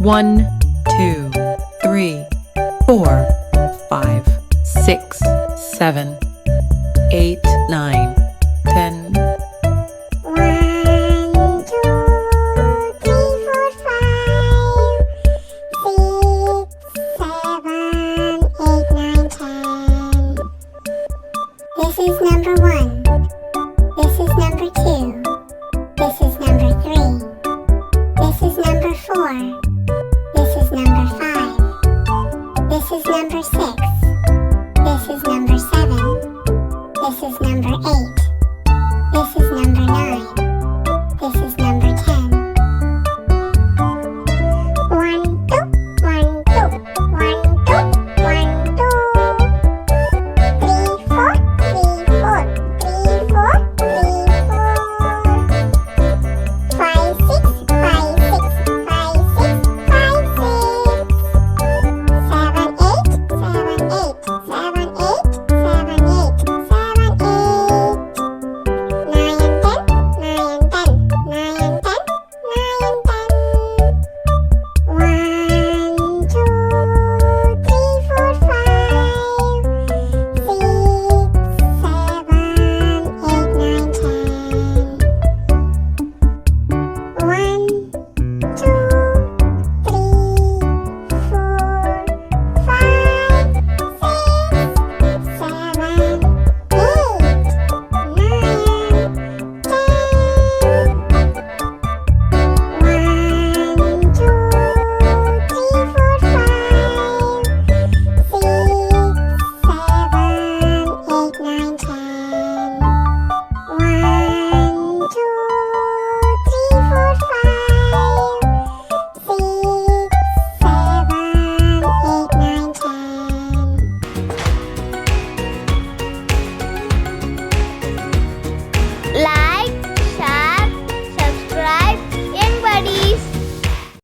1, 2, 3, 4, 5, 6, 7, 8, 9, 10. 1, 2, 3, 4, 5, 6, 7, 8, 9, 10. This is number 1. This is number 2. This is number 3. This is number 4. This is number 5. This is number 6. This is number 7. This is number 8.